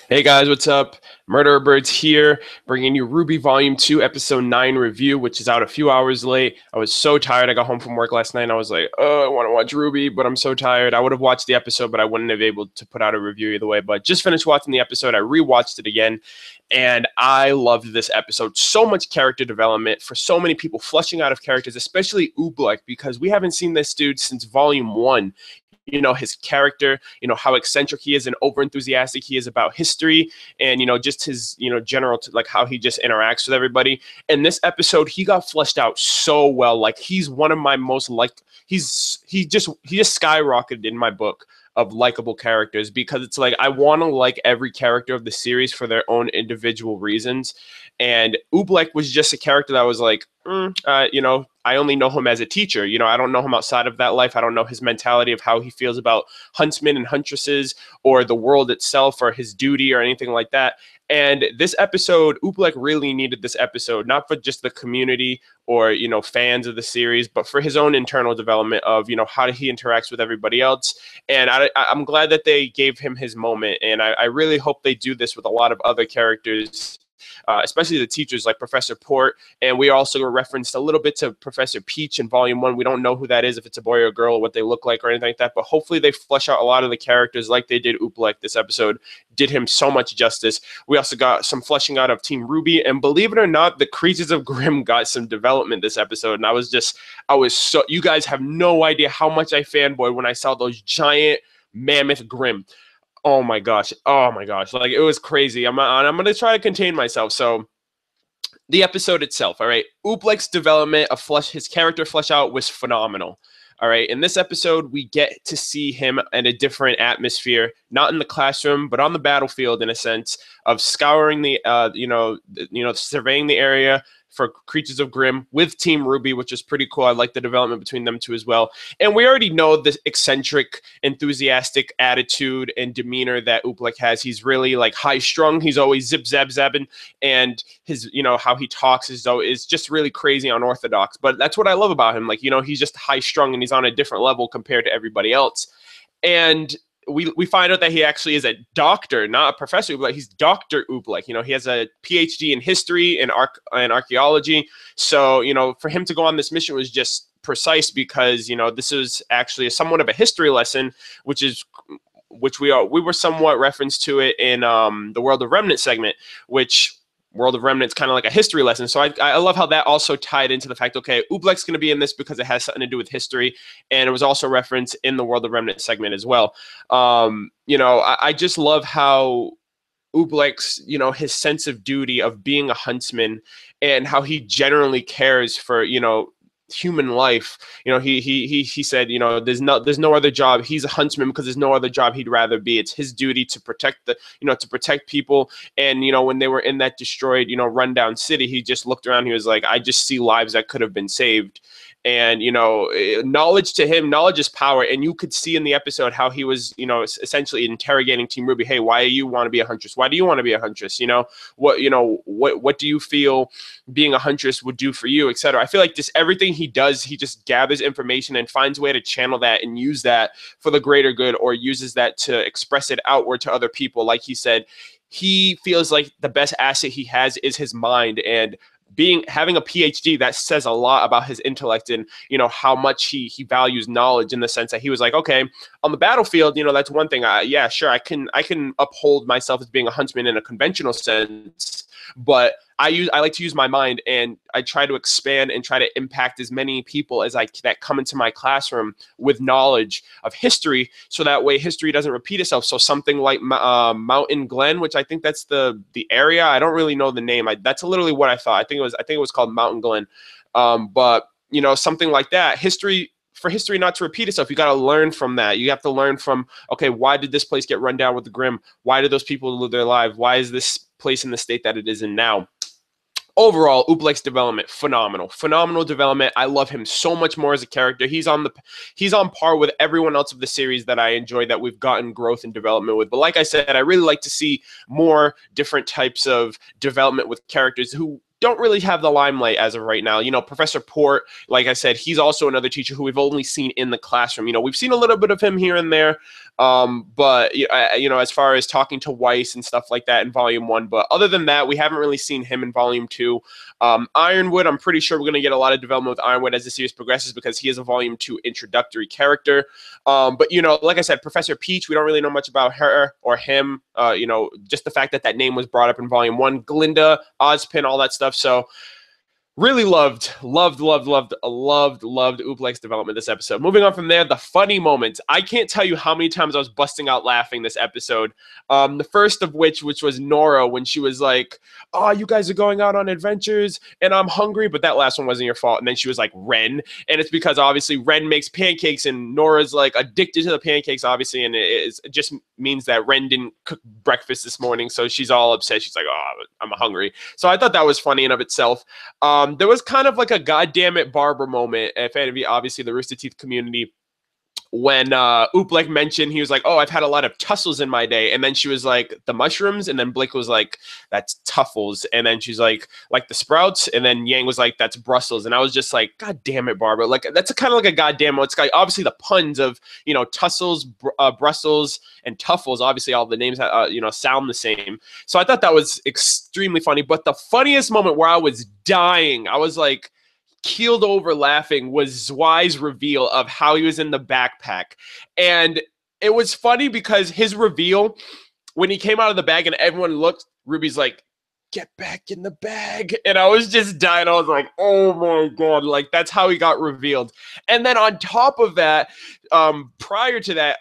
Hey guys, what's up? MurderofBirds here, bringing you RWBY Volume 2, Episode 9 review, which is out a few hours late. I was so tired. I got home from work last night and I was like, oh, I want to watch RWBY, but I'm so tired. I would have watched the episode, but I wouldn't have been able to put out a review either way. But just finished watching the episode. I rewatched it again, and I loved this episode. So much character development for so many people, flushing out of characters, especially Oobleck, because we haven't seen this dude since Volume 1. You know, his character, you know, how eccentric he is and over enthusiastic he is about history, and, you know, just his, you know, general, like how he just interacts with everybody. And this episode, he got fleshed out so well. Like, he's one of my most he just skyrocketed in my book of likable characters, because it's like I want to like every character of the series for their own individual reasons. And Oobleck was just a character that was like, you know, I only know him as a teacher. You know, I don't know him outside of that life. I don't know his mentality of how he feels about huntsmen and huntresses or the world itself or his duty or anything like that. And this episode, Oobleck really needed this episode, not for just the community or, you know, fans of the series, but for his own internal development of, you know, how he interacts with everybody else. And I'm glad that they gave him his moment. And I really hope they do this with a lot of other characters, especially the teachers like Professor Port. And we also referenced a little bit to Professor Peach in Volume 1. We don't know who that is, if it's a boy or a girl, or what they look like or anything like that. But hopefully they flesh out a lot of the characters like they did Oobleck. This episode did him so much justice. We also got some fleshing out of Team RWBY. And believe it or not, the creatures of GRIMM got some development this episode. And I was so, you guys have no idea how much I fanboyed when I saw those giant mammoth GRIMM. Oh my gosh. Oh my gosh. Like, it was crazy. I'm going to try to contain myself. So the episode itself, all right, Oobleck's development of his character flesh out was phenomenal. All right, in this episode, we get to see him in a different atmosphere, not in the classroom, but on the battlefield, in a sense of scouring the, surveying the area for creatures of GRIMM with Team RWBY, which is pretty cool. I like the development between them two as well. And we already know the eccentric, enthusiastic attitude and demeanor that Oobleck has. He's really like high strung. He's always zip zap zapping, and his, you know, how he talks is just really crazy unorthodox. But that's what I love about him. Like, you know, he's just high strung and he's on a different level compared to everybody else. And we find out that he actually is a doctor, not a professor, but he's Dr. Oobleck. You know, he has a PhD in history and archaeology. So, you know, for him to go on this mission was just precise, because, you know, this is actually somewhat of a history lesson, which we were somewhat referenced to it in the World of Remnant segment, which World of Remnant's kind of like a history lesson. So I love how that also tied into the fact, okay, Oobleck's going to be in this because it has something to do with history. And it was also referenced in the World of Remnant segment as well. You know, I just love how Oobleck's, you know, his sense of duty of being a huntsman and how he generally cares for, you know, human life. You know, he said, you know, there's no other job. He's a huntsman because there's no other job he'd rather be. It's his duty to protect to protect people. And, you know, when they were in that destroyed, you know, rundown city, he just looked around. He was like, I just see lives that could have been saved. And, you know, knowledge to him, knowledge is power. And you could see in the episode how he was, you know, essentially interrogating Team RWBY. Hey, why do you want to be a huntress? Why do you want to be a huntress? You know, what do you feel being a huntress would do for you, etc. I feel like just everything he does, he just gathers information and finds a way to channel that and use that for the greater good, or uses that to express it outward to other people. Like he said, he feels like the best asset he has is his mind, and having a PhD, that says a lot about his intellect and, you know, how much he values knowledge, in the sense that he was like, okay, on the battlefield, you know, that's one thing. Yeah, sure, I can uphold myself as being a huntsman in a conventional sense, but I like to use my mind, and I try to expand and try to impact as many people as that come into my classroom with knowledge of history, so that way history doesn't repeat itself. So something like Mountain Glen, which I think that's the area. I don't really know the name. That's literally what I thought. I think it was called Mountain Glen. But, you know, something like that. For history not to repeat itself, you got to learn from that. You have to learn from, okay, why did this place get run down with the GRIMM? Why did those people lose their lives? Why is this place in the state that it is in now? Overall, Oobleck's development, phenomenal development. I love him so much more as a character. He's on par with everyone else of the series that I enjoy, that we've gotten growth and development with. But like I said, I really like to see more different types of development with characters who don't really have the limelight as of right now. You know, Professor Port, like I said, he's also another teacher who we've only seen in the classroom. You know, we've seen a little bit of him here and there, but you know, as far as talking to Weiss and stuff like that in Volume 1, but other than that, we haven't really seen him in Volume 2. Ironwood, I'm pretty sure we're going to get a lot of development with Ironwood as the series progresses because he is a Volume 2 introductory character. But, you know, like I said, Professor Peach, we don't really know much about her or him. You know, just the fact that that name was brought up in Volume 1. Glinda, Ozpin, all that stuff. So really loved Oobleck's development this episode. Moving on from there, the funny moments. I can't tell you how many times I was busting out laughing this episode. The first of which was Nora when she was like, "Oh, you guys are going out on adventures and I'm hungry," but that last one wasn't your fault. And then she was like, "Ren," and it's because obviously Ren makes pancakes and Nora's like addicted to the pancakes, obviously, and it just means that Ren didn't cook breakfast this morning, so she's all upset. She's like, "Oh, I'm hungry." So I thought that was funny in of itself. There was kind of like a "goddamn it, Barbara" moment, if any, obviously the Rooster Teeth community, when Oobleck mentioned, he was like, "Oh, I've had a lot of tussles in my day," and then she was like, "The mushrooms," and then Blake was like, "That's tuffles," and then she's like the sprouts, and then Yang was like, "That's Brussels," and I was just like, "God damn it, Barbara!" Like that's kind of like a goddamn. It's like obviously the puns of, you know, tussles, Brussels, and tuffles. Obviously, all the names you know, sound the same. So I thought that was extremely funny. But the funniest moment where I was dying, I was like keeled over laughing, was Zwei's reveal of how he was in the backpack. And it was funny because his reveal, when he came out of the bag and everyone looked, Ruby's like, "Get back in the bag." And I was just dying. I was like, oh my God, like that's how he got revealed. And then on top of that, prior to that,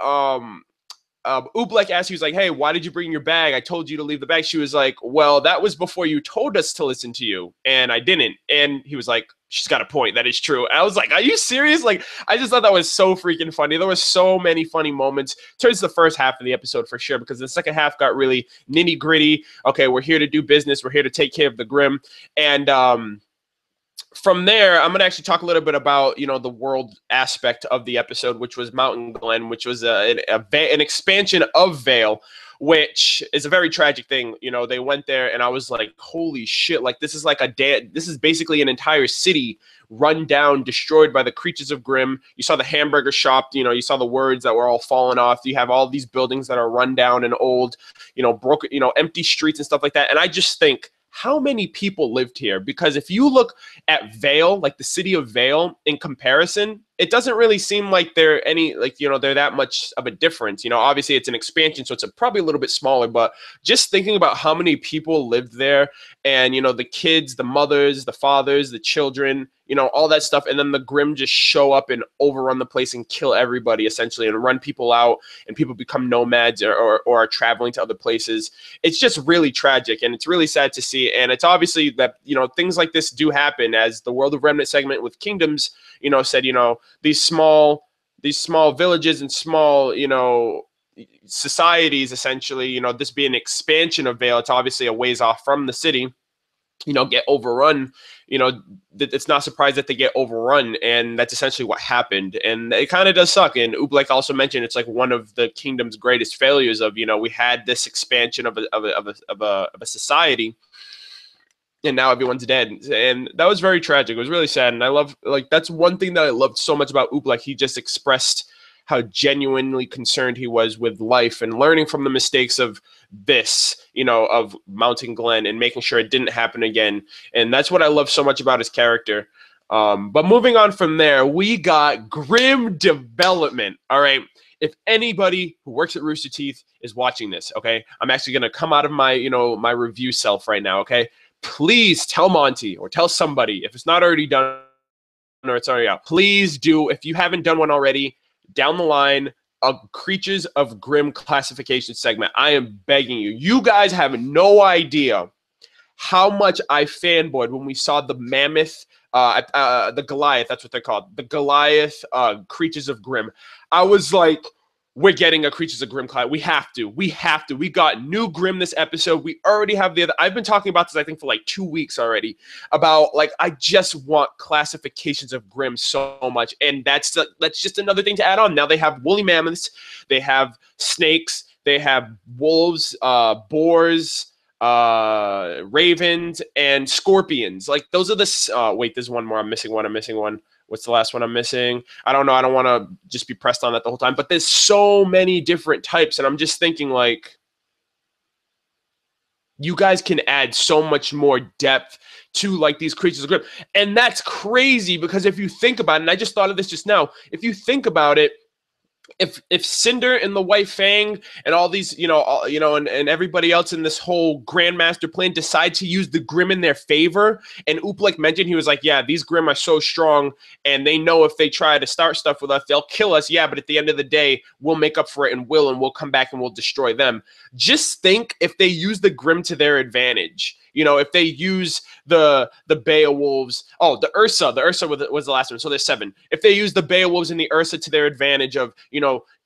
Oobleck asked, he was like, "Hey, why did you bring your bag? I told you to leave the bag." She was like, "Well, that was before you told us to listen to you, and I didn't." And he was like, "She's got a point. That is true." And I was like, "Are you serious?" Like, I just thought that was so freaking funny. There was so many funny moments towards the first half of the episode for sure, because the second half got really nitty gritty. Okay, we're here to do business. We're here to take care of the Grimm. And from there, I'm going to actually talk a little bit about, you know, the world aspect of the episode, which was Mountain Glen, which was an expansion of Vale, which is a very tragic thing. You know, they went there and I was like, holy shit, like this is like this is basically an entire city run down, destroyed by the creatures of Grimm. You saw the hamburger shop, you know, you saw the words that were all falling off. You have all these buildings that are run down and old, you know, broken, you know, empty streets and stuff like that. And I just think, how many people lived here? Because if you look at Vale, like the city of Vale, in comparison, it doesn't really seem like they're any, like, you know, they're that much of a difference. You know, obviously it's an expansion, so it's probably a little bit smaller, but just thinking about how many people lived there and, you know, the kids, the mothers, the fathers, the children, you know, all that stuff. And then the Grimm just show up and overrun the place and kill everybody essentially and run people out, and people become nomads or are traveling to other places. It's just really tragic and it's really sad to see. And it's obviously that, you know, things like this do happen, as the World of Remnant segment with Kingdoms, you know, said, you know, these small villages and small, you know, societies, essentially, you know, this being an expansion of Vale, it's obviously a ways off from the city, you know, get overrun. You know, it's not surprised that they get overrun, and that's essentially what happened. And it kind of does suck. And Oobleck also mentioned it's like one of the Kingdom's greatest failures of, you know, we had this expansion of a society, and now everyone's dead. And that was very tragic. It was really sad. And I love, like, that's one thing that I loved so much about Oobleck. He just expressed how genuinely concerned he was with life and learning from the mistakes of this, you know, of Mountain Glen, and making sure it didn't happen again. And that's what I love so much about his character. But moving on from there, we got Grimm development. All right. If anybody who works at Rooster Teeth is watching this, okay, I'm actually going to come out of my, you know, my review self right now. Okay. Please tell Monty or tell somebody, if it's not already done or it's already out, please do, if you haven't done one already, down the line, a Creatures of Grimm classification segment. I am begging you. You guys have no idea how much I fanboyed when we saw the mammoth, the Goliath, that's what they're called, the Goliath Creatures of Grimm. I was like, we're getting a Creatures of Grimm class. We have to. We got new Grimm this episode. We already have the other. I've been talking about this, I think, for like 2 weeks already. About, like, I just want classifications of Grimm so much. And that's just another thing to add on. Now they have woolly mammoths. They have snakes. They have wolves, boars, ravens, and scorpions. Like those are the wait, there's one more. I'm missing one. What's the last one I'm missing? I don't know. I don't want to just be pressed on that the whole time. But there's so many different types, and I'm just thinking like you guys can add so much more depth to like these creatures of grimm. And that's crazy because if you think about it, and I just thought of this just now, if you think about it, if Cinder and the White Fang and all these, and everybody else in this whole Grandmaster plan decide to use the Grimm in their favor, and Oobleck mentioned, he was like, yeah, these Grimm are so strong, and they know if they try to start stuff with us, they'll kill us, yeah, but at the end of the day, we'll make up for it and we'll come back and we'll destroy them. Just think if they use the Grimm to their advantage. If they use the Beowulfs, the Ursa was the last one, so there's 7. If they use the Beowulfs and the Ursa to their advantage of,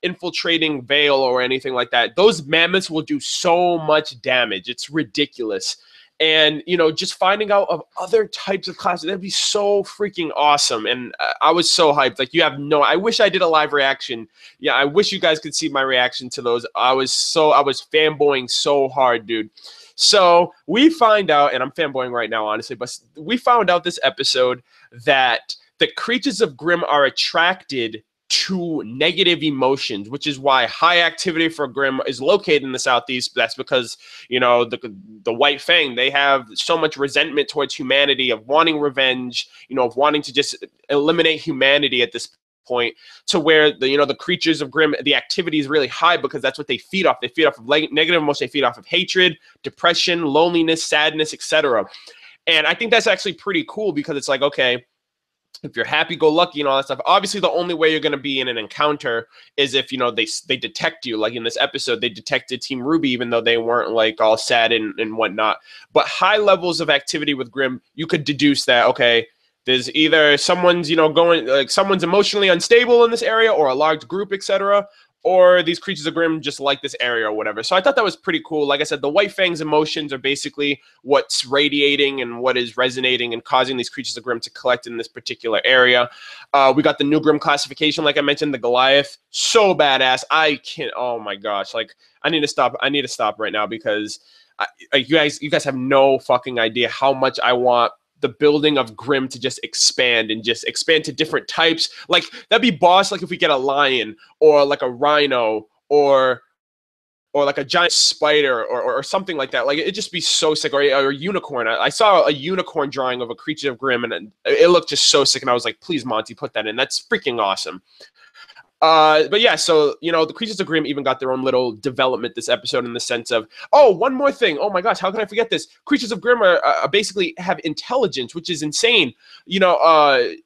infiltrating Vale or anything like that, those mammoths will do so much damage. It's ridiculous. And, just finding out of other types of classes, that'd be so freaking awesome. And I was so hyped. Like, I wish I did a live reaction. Yeah, I wish you guys could see my reaction to those. I was fanboying so hard, dude. So we find out, and I'm fanboying right now, honestly, but we found out this episode that the creatures of Grimm are attracted to negative emotions, which is why high activity for Grimm is located in the Southeast. That's because, the White Fang, they have so much resentment towards humanity, of wanting revenge, of wanting to just eliminate humanity at this point, to where the creatures of Grimm, the activity is really high because that's what they feed off. They feed off of negative emotions. They feed off of hatred, depression, loneliness, sadness, etc. And I think that's actually pretty cool because it's like, okay, if you're happy-go-lucky and all that stuff, obviously the only way you're going to be in an encounter is if, they detect you. Like in this episode, they detected Team RWBY, even though they weren't like all sad and whatnot. But high levels of activity with Grimm, you could deduce that, okay, there's either someone's, someone's emotionally unstable in this area, or a large group, etc., or these creatures of Grimm just like this area or whatever. So I thought that was pretty cool. Like I said, the White Fang's emotions are basically what's radiating and what is resonating and causing these creatures of Grimm to collect in this particular area. We got the new Grimm classification, like I mentioned, the Goliath. So badass. Oh my gosh. Like, I need to stop right now because you guys have no fucking idea how much I want the building of Grimm to just expand to different types. Like, that'd be boss, like if we get a lion or like a rhino or like a giant spider or something like that. Like, it'd just be so sick. Or a unicorn. I saw a unicorn drawing of a creature of Grimm and it looked just so sick. And I was like, please, Monty, put that in. That's freaking awesome. But yeah, so, the creatures of Grimm even got their own little development this episode, in the sense of, one more thing. Oh my gosh, how can I forget this? Creatures of Grimm are basically have intelligence, which is insane. Oobleck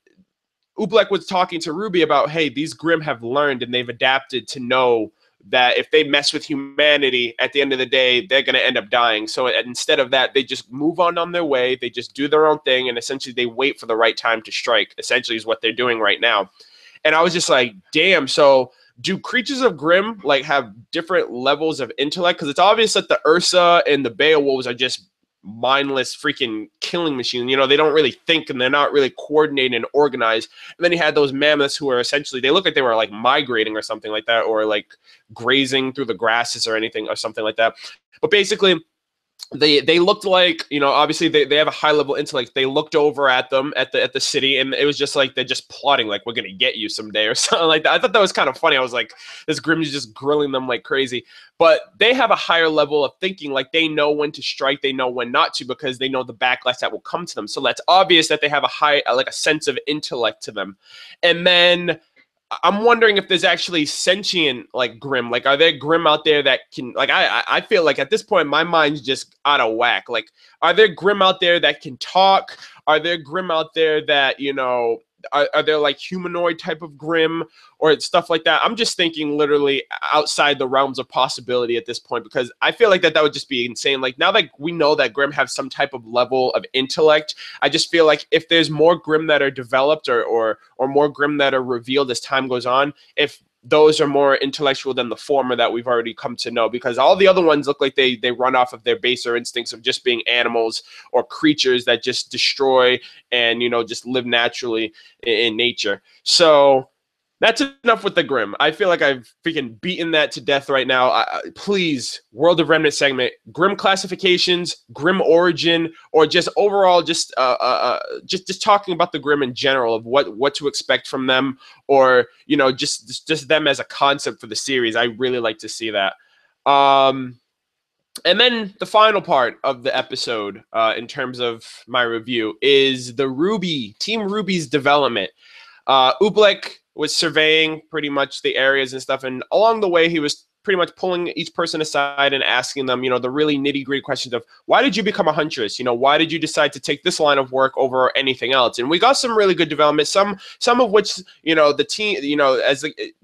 was talking to RWBY about, hey, these Grimm have learned and they've adapted to know that if they mess with humanity, at the end of the day, they're going to end up dying. So instead of that, they just move on their way. They just do their own thing, and essentially they wait for the right time to strike, essentially is what they're doing right now. And I was just like, damn, so do creatures of Grimm like have different levels of intellect? Because it's obvious that the Ursa and the Beowulfs are just mindless freaking killing machines. They don't really think, and they're not really coordinated and organized. And then you had those mammoths who are essentially, they look like they were like migrating or something like that, or like grazing through the grasses or anything or something like that. But basically, they looked like, obviously they have a high level intellect. They looked over at them at the city, and it was just like they're just plotting, like, we're gonna get you someday or something like that. I thought that was kind of funny. I was like, this Grimm is just grilling them like crazy. But they have a higher level of thinking. Like, they know when to strike, they know when not to, because they know the backlash that will come to them. So that's obvious that they have a sense of intellect to them. And then I'm wondering if there's actually sentient like Grimm. Like, are there Grimm out there that can, like, I feel like at this point my mind's just out of whack. Like, are there Grimm out there that can talk? Are there Grimm out there that, are there like humanoid type of Grimm or stuff like that? I'm just thinking literally outside the realms of possibility at this point, because I feel like that would just be insane. Like, now that we know that Grimm have some type of level of intellect, I just feel like if there's more Grimm that are developed or more Grimm that are revealed as time goes on, if those are more intellectual than the former that we've already come to know, because all the other ones look like they run off of their baser instincts of just being animals or creatures that just destroy and, just live naturally in nature. So That's enough with the Grimm. I feel like I've freaking beaten that to death right now. Please, World of Remnant segment, Grimm classifications, Grimm origin, or just overall, just talking about the Grimm in general of what to expect from them, or just them as a concept for the series. I really like to see that. And then the final part of the episode, in terms of my review, is the Team RWBY's development. Oobleck was surveying pretty much the areas and stuff, and along the way, he was pretty much pulling each person aside and asking them, the really nitty-gritty questions of, why did you become a huntress? Why did you decide to take this line of work over anything else? And we got some really good development, some of which, the team,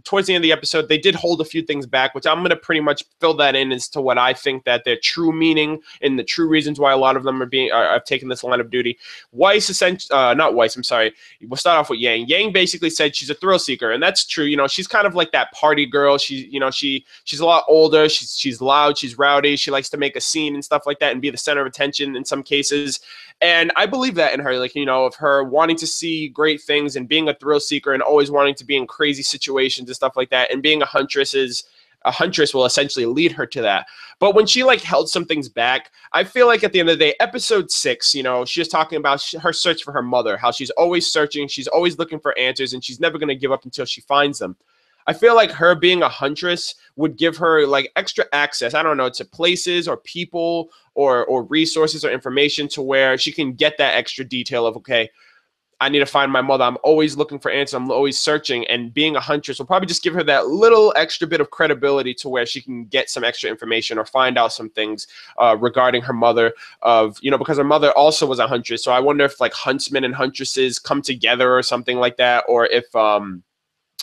towards the end of the episode, they did hold a few things back, which I'm going to pretty much fill that in as to what I think that their true meaning and the true reasons why a lot of them are taking this line of duty. Not Weiss, I'm sorry. We'll start off with Yang. Yang basically said she's a thrill seeker, and that's true. She's kind of like that party girl. She's a lot older. She's loud. She's rowdy. She likes to make a scene and stuff like that and be the center of attention in some cases. And I believe that in her, of her wanting to see great things and being a thrill seeker and always wanting to be in crazy situations and stuff like that. And being a huntress will essentially lead her to that. But when she held some things back, I feel like at the end of the day, episode 6, she was talking about her search for her mother, how she's always searching, she's always looking for answers, and she's never going to give up until she finds them. I feel like her being a huntress would give her extra access, I don't know, to places or people or resources or information to where she can get that extra detail of, okay, I need to find my mother. I'm always looking for answers. I'm always searching. And being a huntress will probably just give her that little extra bit of credibility to where she can get some extra information or find out some things regarding her mother because her mother also was a huntress. So I wonder if huntsmen and huntresses come together or something like that, or if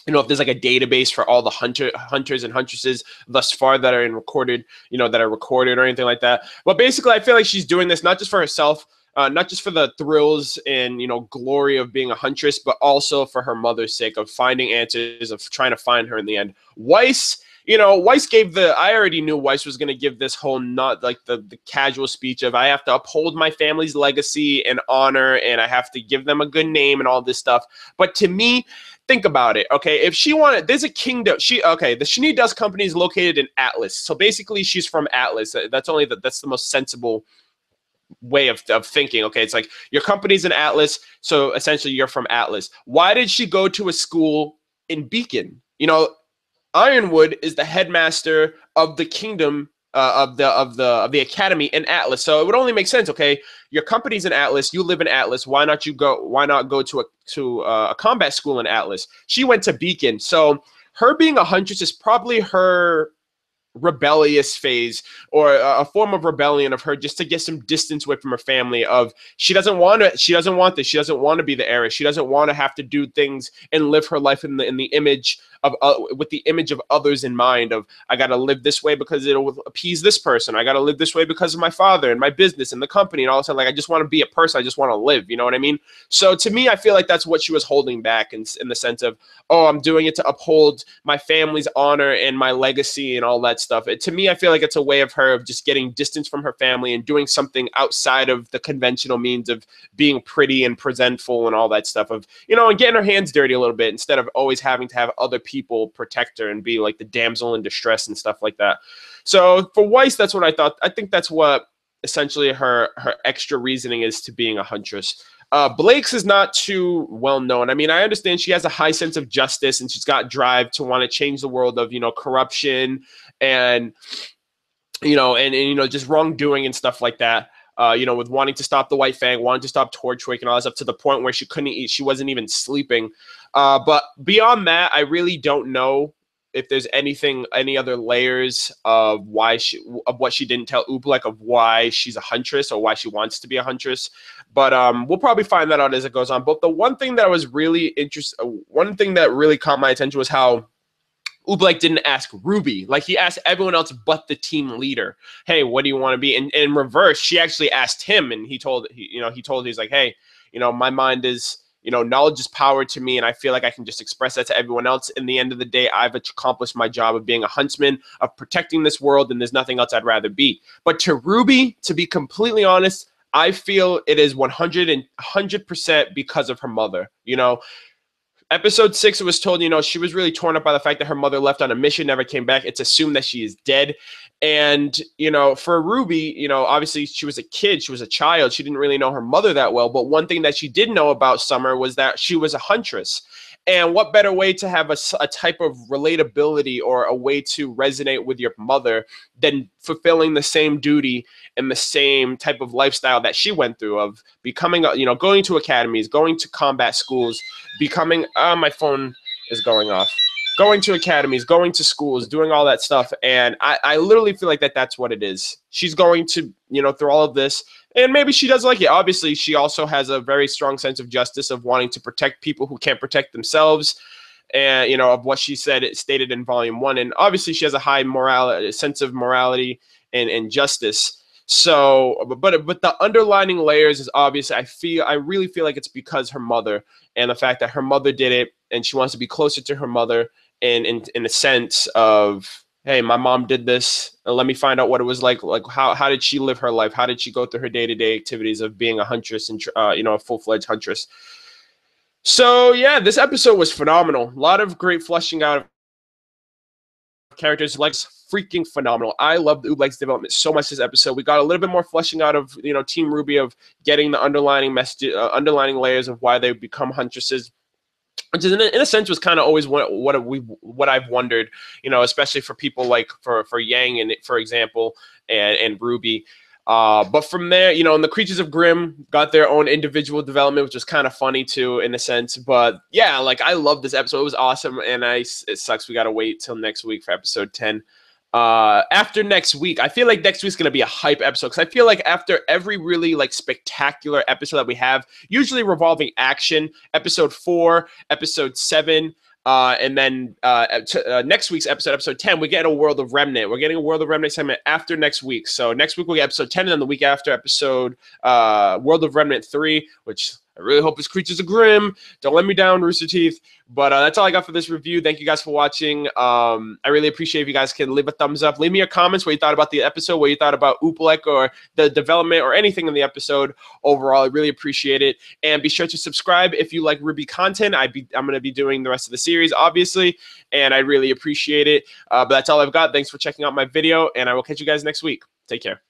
if there's a database for all the hunters and huntresses thus far that are recorded or anything like that. But basically, I feel like she's doing this not just for herself, not just for the thrills and glory of being a huntress, but also for her mother's sake of finding answers, of trying to find her in the end. Weiss gave I already knew Weiss was going to give this whole the casual speech of, I have to uphold my family's legacy and honor, and I have to give them a good name and all this stuff. But to me, think about it, okay? If she wanted, there's a kingdom. The Shani Dust Company is located in Atlas. So basically, she's from Atlas. That's the most sensible way of thinking. Okay, it's your company's in Atlas, so essentially you're from Atlas. Why did she go to a school in Beacon? Ironwood is the headmaster of the kingdom of the academy in Atlas. So it would only make sense. Okay, your company's in Atlas, you live in Atlas. Why not go to a combat school in Atlas? She went to Beacon. So her being a huntress is probably her rebellious phase, or a form of rebellion of her, just to get some distance away from her family. Of she doesn't want this. She doesn't want to be the heiress. She doesn't want to have to do things and live her life in the image of with the image of others in mind. Of, I got to live this way because it'll appease this person. I got to live this way because of my father and my business and the company and all of a sudden, I just want to be a person. I just want to live. You know what I mean? So to me, I feel like that's what she was holding back in the sense of, oh, I'm doing it to uphold my family's honor and my legacy and all that stuff. To me, I feel like it's a way of her of just getting distance from her family and doing something outside of the conventional means of being pretty and presentful and all that stuff, of, and getting her hands dirty a little bit instead of always having to have other people protect her and be like the damsel in distress and stuff like that. So for Weiss, that's what I thought. I think that's what essentially her extra reasoning is to being a huntress. Blake's is not too well known. I mean, I understand she has a high sense of justice and she's got drive to want to change the world of, corruption and, just wrongdoing and stuff like that. With wanting to stop the White Fang, wanting to stop Torchwick and all that stuff, to the point where she couldn't eat. She wasn't even sleeping. But beyond that, I really don't know if there's any other layers of what she didn't tell Oobleck, of why she's a huntress or why she wants to be a huntress. But we'll probably find that out as it goes on. But the one thing that was really one thing that really caught my attention was how Oobleck didn't ask RWBY. Like, he asked everyone else but the team leader, hey, what do you want to be? And in reverse, she actually asked him, and he's like, hey, my mind is, knowledge is power to me, and I feel like I can just express that to everyone else. In the end of the day, I've accomplished my job of being a huntsman, of protecting this world, and there's nothing else I'd rather be. But to RWBY, to be completely honest, I feel it is 100% because of her mother. Episode 6, it was told, you know, she was really torn up by the fact that her mother left on a mission, never came back. It's assumed that she is dead. And, you know, for Ruby, you know, obviously she was a kid, she was a child. She didn't really know her mother that well. But one thing that she did know about Summer was that she was a huntress. And what better way to have a type of relatability or a way to resonate with your mother than fulfilling the same duty and the same type of lifestyle that she went through of becoming, you know, going to academies, going to combat schools, becoming, my phone is going off, going to academies, going to schools, doing all that stuff. And I literally feel like that's what it is. She's going to, you know, through all of this, and maybe she does like it. Obviously, she also has a very strong sense of justice of wanting to protect people who can't protect themselves. And, you know, of what she said, it stated in volume 1. And obviously she has a high sense of morality and justice. So, but the underlining layers is obvious. I really feel like it's because her mother, and the fact that her mother did it, and she wants to be closer to her mother in a sense of, hey, my mom did this, and let me find out what it was like how did she live her life? How did she go through her day-to-day activities of being a huntress and, you know, a full-fledged huntress? So, yeah, this episode was phenomenal. A lot of great fleshing out of characters. Like, freaking phenomenal. I loved Oobleck's development so much this episode. We got a little bit more fleshing out of, you know, Team RWBY, of getting the underlining message, underlining layers of why they become huntresses, which is in a sense was kind of always what I've wondered, you know, especially for people like for Yang and, for example, and RWBY. But from there, you know, and the creatures of GRIMM got their own individual development, which was kind of funny too, in a sense. But yeah, like, I love this episode. It was awesome, and it sucks we got to wait till next week for episode 10. After next week, I feel like next week's gonna be a hype episode, because I feel like after every really like spectacular episode that we have, usually revolving action, episode 4, episode 7, and then next week's episode 10, we get a World of Remnant. We're getting a World of Remnant segment after next week. So next week we'll get episode 10, and then the week after, episode World of Remnant 3, which I really hope is Creatures of GRIMM. Don't let me down, Rooster Teeth. But that's all I got for this review. Thank you guys for watching. I really appreciate if you guys can leave a thumbs up. Leave me your comments, what you thought about the episode, what you thought about Oobleck or the development or anything in the episode overall. I really appreciate it. And be sure to subscribe if you like RWBY content. I'm going to be doing the rest of the series, obviously, and I really appreciate it. But that's all I've got. Thanks for checking out my video, and I will catch you guys next week. Take care.